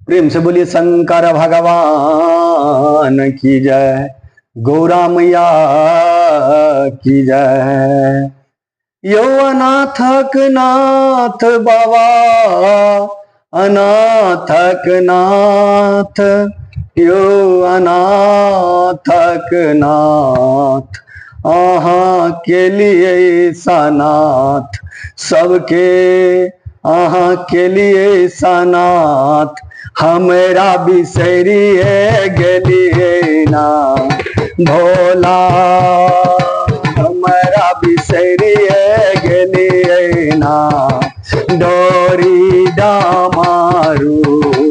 प्रेम से बोलिए शंकर भगवान की जय, गौरा मैया की जय। यो अनाथक नाथ बाबा, अनाथक नाथ, यो अनाथक नाथ, आहा के लिए सनाथ सबके, आहा के लिए सनाथ हमेरा बिसरिए गेलिए ना भोला, हमारा बिसरिए गेलिए ना डोरी डामारू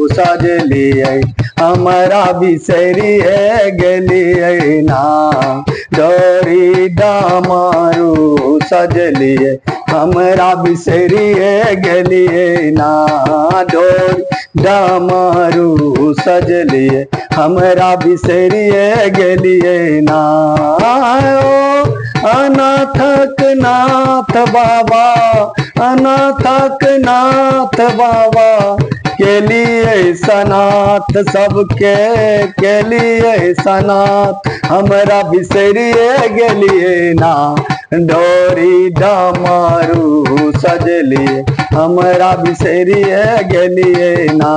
सजलिए, हमारा बिसरिए गेलिए ना डोरी डामारू सजलिए, हमारा बिसरिए गेलिए ना डोरी डामारू सजलिए, हमारा बिसरिए गेलिए ना। अनाथक नाथ बाबा, अनाथक नाथ बाबा के लिए सनाथ सबके, के लिए सनाथ हमारा बिसरिए गेलिए ना डोरी डामारू सजलिए, हमारा बिसरिए गेलिए ना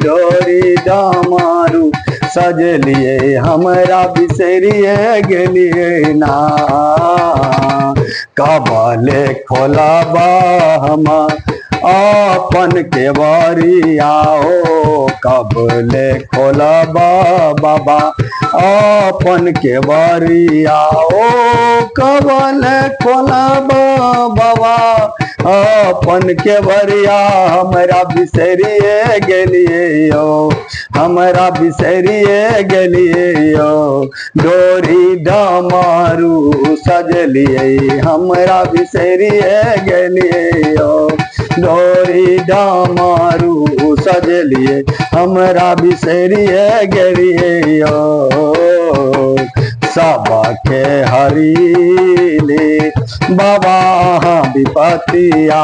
डोरी डामारू सजलिए, हमारा बिसरिए गेलिए ना। कबले खोलाबा हम अपन के बारिया हो, कबले खोलाबा बाबा अपन के बारिया हो, कबले खोलाबा बाबा अपन के बरिया, हमारा बिसरिए गेलिए हो, हमारा बिसरिए गेलिए हो डोरी डामारू सजलिए, हमारा बिसरिए गेलिए हो डोरी डामारू सजलिए, हमारा बिसरिए गेलिए हो। सबके हरीले बाबा विपतिया,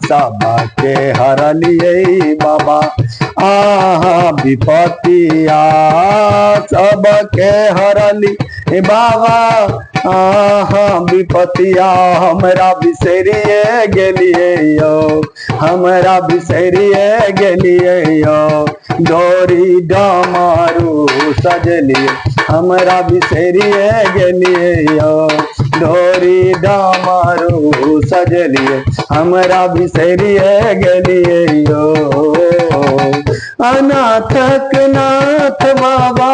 सबके हरलिए बाबा आहा विपतिया, सबके हरली बाबा आहा विपतिया, हमारा बिसरिए गेलिए हो, हमारा बिसरिए गेलिए हो डोरी डामारू सजलिए, हमारा बिसरिए गेलिए हो डोरी डामारू सजलिए, हमारा बिसरिए गेलिए हो। अनाथक नाथ बाबा,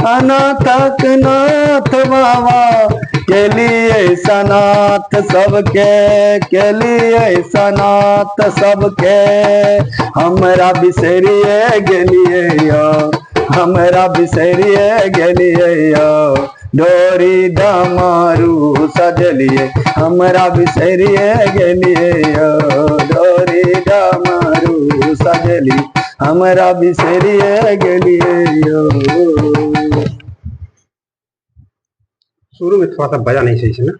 अनाथक नाथ बाबा के लिए सनाथ सबके, के लिए सनाथ सबके, हमारा बिसरिए गेलिए हो, हमारा बिसरिए गेलिए हो डोरी डामारू सजलिए, हमारा बिसरिए गेलिए हो डोरी डामारू सजलिए, हमारा बिसरिए गेलिए हो। शुरू में थोड़ा सा बजा नहीं सही से ना।